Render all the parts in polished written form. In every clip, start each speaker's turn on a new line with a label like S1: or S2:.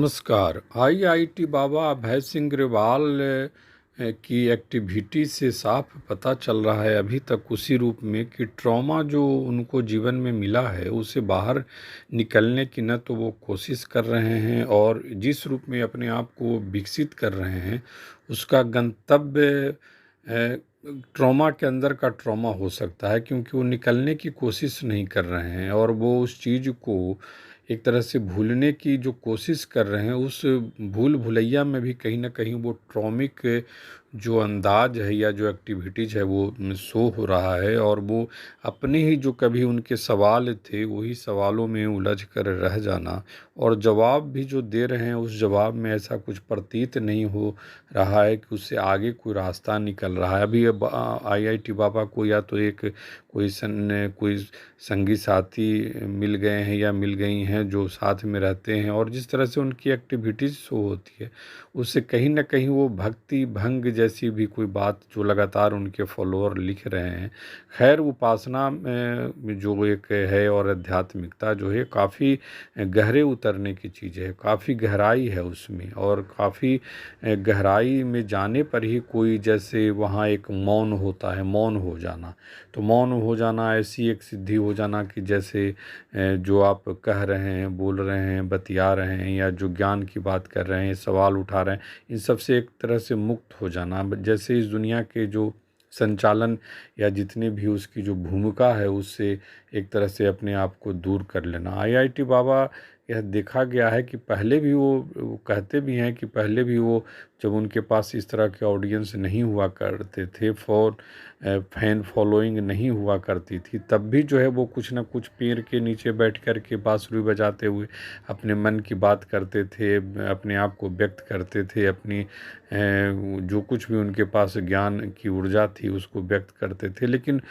S1: नमस्कार। आईआईटी बाबा अभय सिंह ग्रेवाल की एक्टिविटी से साफ पता चल रहा है अभी तक उसी रूप में कि ट्रॉमा जो उनको जीवन में मिला है उसे बाहर निकलने की न तो वो कोशिश कर रहे हैं और जिस रूप में अपने आप को विकसित कर रहे हैं उसका गंतव्य ट्रॉमा के अंदर का ट्रॉमा हो सकता है, क्योंकि वो निकलने की कोशिश नहीं कर रहे हैं और वो उस चीज़ को एक तरह से भूलने की जो कोशिश कर रहे हैं उस भूल भुलैया में भी कहीं ना कहीं वो ट्रॉमिक जो अंदाज है या जो एक्टिविटीज़ है वो शो हो रहा है। और वो अपने ही जो कभी उनके सवाल थे वही सवालों में उलझ कर रह जाना और जवाब भी जो दे रहे हैं उस जवाब में ऐसा कुछ प्रतीत नहीं हो रहा है कि उससे आगे कोई रास्ता निकल रहा है। अभी आईआईटी बाबा को या तो एक कोई संगी साथी मिल गए हैं या मिल गई हैं जो साथ में रहते हैं, और जिस तरह से उनकी एक्टिविटीज़ शो होती है उससे कहीं ना कहीं वो भक्ति भंग जैसी भी कोई बात जो लगातार उनके फॉलोअर लिख रहे हैं। खैर, उपासना में जो एक है और आध्यात्मिकता जो है काफ़ी गहरे उतरने की चीज़ है, काफ़ी गहराई है उसमें, और काफ़ी गहराई में जाने पर ही कोई जैसे वहाँ एक मौन होता है, मौन हो जाना। तो मौन हो जाना ऐसी एक सिद्धि हो जाना कि जैसे जो आप कह रहे हैं, बोल रहे हैं, बतिया रहे हैं या जो ज्ञान की बात कर रहे हैं, सवाल उठा रहे हैं, इन सब से एक तरह से मुक्त हो जाना। जैसे इस दुनिया के जो संचालन या जितनी भी उसकी जो भूमिका है उससे एक तरह से अपने आप को दूर कर लेना। आईआईटी बाबा, यह देखा गया है कि पहले भी वो कहते भी हैं कि पहले भी वो जब उनके पास इस तरह के ऑडियंस नहीं हुआ करते थे, फैन फॉलोइंग नहीं हुआ करती थी, तब भी जो है वो कुछ ना कुछ पेड़ के नीचे बैठ कर के बांसुरी बजाते हुए अपने मन की बात करते थे, अपने आप को व्यक्त करते थे, अपनी जो कुछ भी उनके पास ज्ञान की ऊर्जा थी उसको व्यक्त करते थे। लेकिन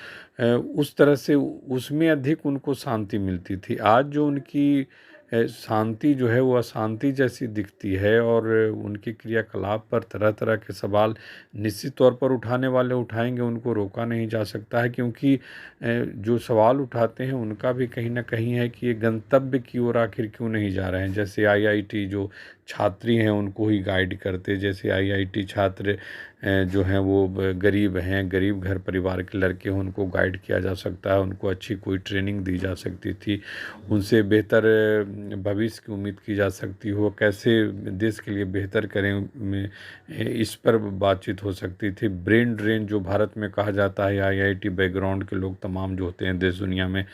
S1: उस तरह से उसमें अधिक उनको शांति मिलती थी। आज जो उनकी शांति जो है वो अशांति जैसी दिखती है, और उनके क्रियाकलाप पर तरह तरह के सवाल निश्चित तौर पर उठाने वाले उठाएंगे, उनको रोका नहीं जा सकता है, क्योंकि जो सवाल उठाते हैं उनका भी कहीं ना कहीं है कि ये गंतव्य की ओर आखिर क्यों नहीं जा रहे हैं। जैसे आईआईटी जो छात्री हैं उनको ही गाइड करते, जैसे आईआईटी छात्र जो हैं वो गरीब हैं, गरीब घर परिवार के लड़के हैं, उनको गाइड किया जा सकता है, उनको अच्छी कोई ट्रेनिंग दी जा सकती थी, उनसे बेहतर भविष्य की उम्मीद की जा सकती हो, कैसे देश के लिए बेहतर करें इस पर बातचीत हो सकती थी। ब्रेन ड्रेन जो भारत में कहा जाता है, आईआईटी बैकग्राउंड के लोग तमाम जो होते हैं देश दुनिया में,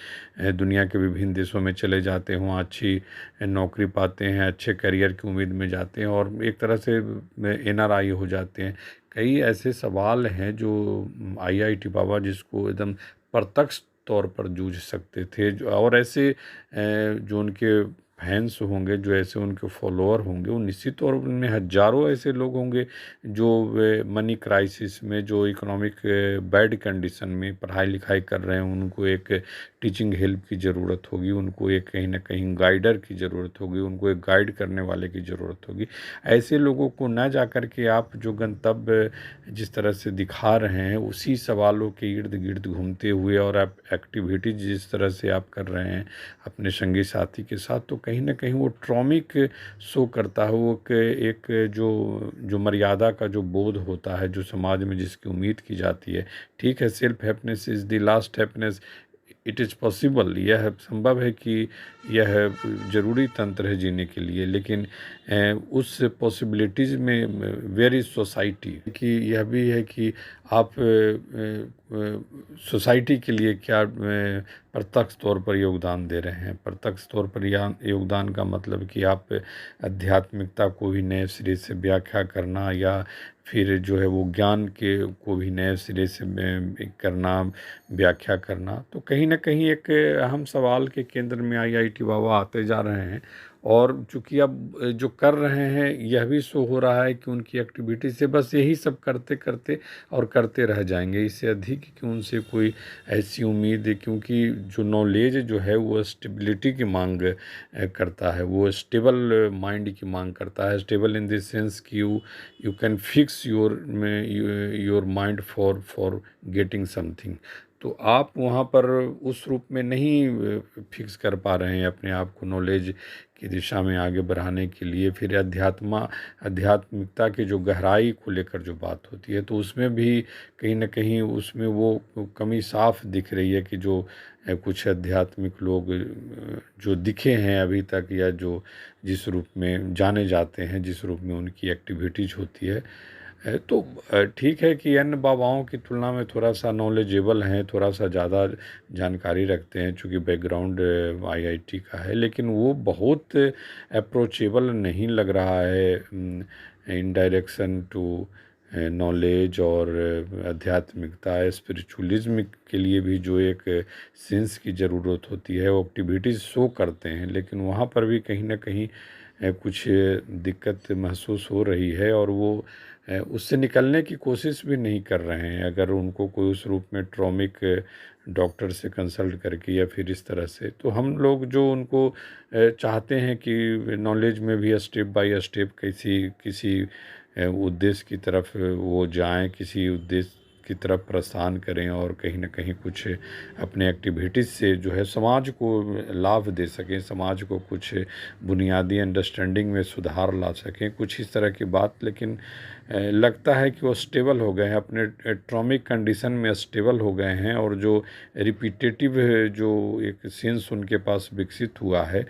S1: दुनिया के विभिन्न देशों में चले जाते हैं, वहाँ अच्छी नौकरी पाते हैं, अच्छे करियर की उम्मीद में जाते हैं और एक तरह से एनआरआई हो जाते हैं। कई ऐसे सवाल हैं जो आईआईटी बाबा जिसको एकदम प्रत्यक्ष तौर पर जूझ सकते थे, और ऐसे जो उनके फैंस होंगे, जो ऐसे उनके फॉलोअर होंगे, वो निश्चित तौर पर उनमें हजारों ऐसे लोग होंगे जो मनी क्राइसिस में, जो इकोनॉमिक बैड कंडीशन में पढ़ाई लिखाई कर रहे हैं, उनको एक टीचिंग हेल्प की ज़रूरत होगी, उनको एक कहीं ना कहीं गाइडर की ज़रूरत होगी, उनको एक गाइड करने वाले की ज़रूरत होगी। ऐसे लोगों को न जा कर के आप जो गंतव्य जिस तरह से दिखा रहे हैं उसी सवालों के इर्द गिर्द घूमते हुए और आप एक्टिविटीज जिस तरह से आप कर रहे हैं अपने संगी साथी के साथ, तो कहीं ना कहीं वो ट्रॉमिक शो करता है। वो एक जो मर्यादा का जो बोध होता है, जो समाज में जिसकी उम्मीद की जाती है, ठीक है, self happiness is the last happiness, it is possible, यह संभव है कि यह ज़रूरी तंत्र है जीने के लिए, लेकिन उस पॉसिबिलिटीज़ में वेयर इज़ सोसाइटी, कि यह भी है कि आप सोसाइटी के लिए क्या प्रत्यक्ष तौर पर योगदान दे रहे हैं। प्रत्यक्ष तौर पर योगदान का मतलब कि आप आध्यात्मिकता को भी नए सिरे से व्याख्या करना, या फिर जो है वो ज्ञान के को भी नए सिरे से करना, व्याख्या करना, तो कहीं ना कहीं एक अहम सवाल के केंद्र में आईआईटी बाबा आते जा रहे हैं। और चूंकि अब जो कर रहे हैं यह भी शो हो रहा है कि उनकी एक्टिविटी से बस यही सब करते करते और करते रह जाएंगे, इससे अधिक कि उनसे कोई ऐसी उम्मीद है, क्योंकि जो नॉलेज जो है वो स्टेबिलिटी की मांग करता है, वो स्टेबल माइंड की मांग करता है। स्टेबल इन द सेंस कि you can fix your mind for getting something. तो आप वहाँ पर उस रूप में नहीं फिक्स कर पा रहे हैं अपने आप को नॉलेज की दिशा में आगे बढ़ाने के लिए। फिर आध्यात्मिकता की जो गहराई को लेकर जो बात होती है, तो उसमें भी कहीं ना कहीं उसमें वो कमी साफ दिख रही है कि जो कुछ आध्यात्मिक लोग जो दिखे हैं अभी तक, या जो जिस रूप में जाने जाते हैं, जिस रूप में उनकी एक्टिविटीज होती है, तो ठीक है कि अन्य बाबाओं की तुलना में थोड़ा सा नॉलेजेबल हैं, थोड़ा सा ज़्यादा जानकारी रखते हैं, चूँकि बैकग्राउंड आईआईटी का है, लेकिन वो बहुत अप्रोचेबल नहीं लग रहा है इन डायरेक्शन टू नॉलेज और आध्यात्मिकता स्पिरिचुअलिज्म के लिए भी जो एक सेंस की ज़रूरत होती है, वो एक्टिविटीज़ शो करते हैं, लेकिन वहाँ पर भी कहीं ना कहीं कुछ दिक्कत महसूस हो रही है, और वो उससे निकलने की कोशिश भी नहीं कर रहे हैं। अगर उनको कोई उस रूप में ट्रॉमिक डॉक्टर से कंसल्ट करके या फिर इस तरह से, तो हम लोग जो उनको चाहते हैं कि नॉलेज में भी स्टेप बाय स्टेप किसी किसी उद्देश्य की तरफ वो जाएं, किसी उद्देश्य की तरफ प्रस्थान करें, और कहीं ना कहीं कुछ अपने एक्टिविटीज़ से जो है समाज को लाभ दे सकें, समाज को कुछ बुनियादी अंडरस्टैंडिंग में सुधार ला सकें, कुछ इस तरह की बात। लेकिन लगता है कि वो स्टेबल हो गए हैं, अपने ट्रॉमिक कंडीशन में स्टेबल हो गए हैं, और जो रिपीटेटिव जो एक सेंस उनके पास विकसित हुआ है,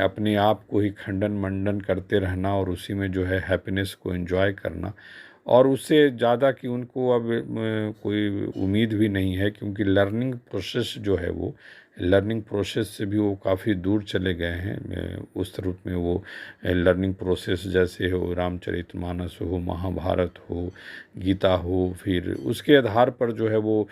S1: अपने आप को ही खंडन मंडन करते रहना और उसी में जो है हैप्पीनेस को एंजॉय करना, और उससे ज़्यादा कि उनको अब कोई उम्मीद भी नहीं है, क्योंकि लर्निंग प्रोसेस जो है वो लर्निंग प्रोसेस से भी वो काफ़ी दूर चले गए हैं। उस रूप में वो लर्निंग प्रोसेस जैसे हो रामचरितमानस हो, महाभारत हो, गीता हो, फिर उसके आधार पर जो है वो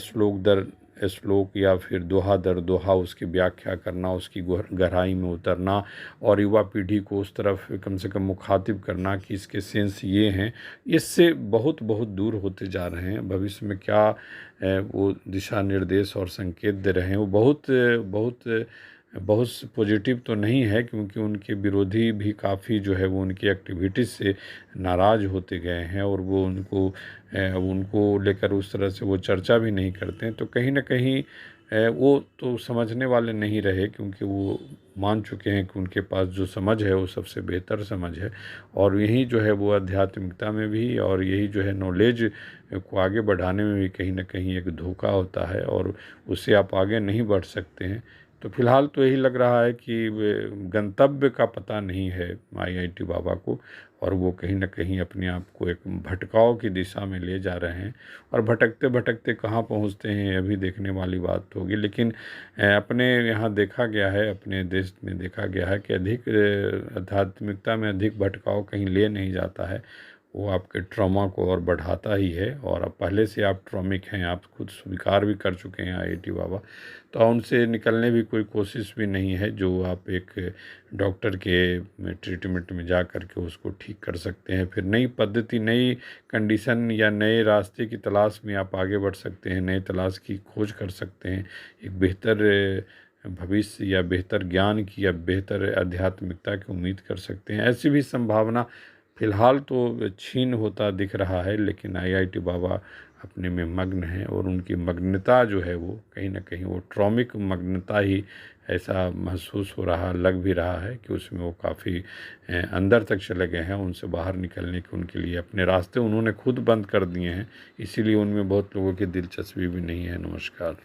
S1: श्लोक दर श्लोक या फिर दोहा दर दोहा उसकी व्याख्या करना, उसकी गहराई में उतरना, और युवा पीढ़ी को उस तरफ कम से कम मुखातिब करना कि इसके सेंस ये हैं, इससे बहुत बहुत दूर होते जा रहे हैं। भविष्य में क्या वो दिशा निर्देश और संकेत दे रहे हैं, वो बहुत बहुत बहुत पॉजिटिव तो नहीं है, क्योंकि उनके विरोधी भी काफ़ी जो है वो उनकी एक्टिविटीज़ से नाराज़ होते गए हैं, और वो उनको लेकर उस तरह से वो चर्चा भी नहीं करते हैं। तो कहीं ना कहीं वो तो समझने वाले नहीं रहे, क्योंकि वो मान चुके हैं कि उनके पास जो समझ है वो सबसे बेहतर समझ है, और यही जो है वो आध्यात्मिकता में भी, और यही जो है नॉलेज को आगे बढ़ाने में भी कहीं ना कहीं एक धोखा होता है, और उससे आप आगे नहीं बढ़ सकते हैं। तो फिलहाल तो यही लग रहा है कि गंतव्य का पता नहीं है आईआईटी बाबा को, और वो कहीं ना कहीं अपने आप को एक भटकाव की दिशा में ले जा रहे हैं, और भटकते भटकते कहाँ पहुँचते हैं अभी देखने वाली बात होगी। लेकिन अपने यहाँ देखा गया है, अपने देश में देखा गया है कि अधिक आध्यात्मिकता में अधिक भटकाव कहीं ले नहीं जाता है, वो आपके ट्रॉमा को और बढ़ाता ही है। और अब पहले से आप ट्रॉमिक हैं, आप खुद स्वीकार भी कर चुके हैं आईआईटी बाबा, तो उनसे निकलने भी कोई कोशिश भी नहीं है जो आप एक डॉक्टर के ट्रीटमेंट में जा कर के उसको ठीक कर सकते हैं। फिर नई पद्धति, नई कंडीशन या नए रास्ते की तलाश में आप आगे बढ़ सकते हैं, नए तलाश की खोज कर सकते हैं, एक बेहतर भविष्य या बेहतर ज्ञान की या बेहतर आध्यात्मिकता की उम्मीद कर सकते हैं। ऐसी भी संभावना फिलहाल तो छीन होता दिख रहा है, लेकिन आईआईटी बाबा अपने में मग्न हैं, और उनकी मग्नता जो है वो कहीं ना कहीं वो ट्रॉमिक मग्नता ही ऐसा महसूस हो रहा, लग भी रहा है कि उसमें वो काफ़ी अंदर तक चले गए हैं। उनसे बाहर निकलने के उनके लिए अपने रास्ते उन्होंने खुद बंद कर दिए हैं, इसीलिए उनमें बहुत लोगों की दिलचस्पी भी नहीं है। नमस्कार।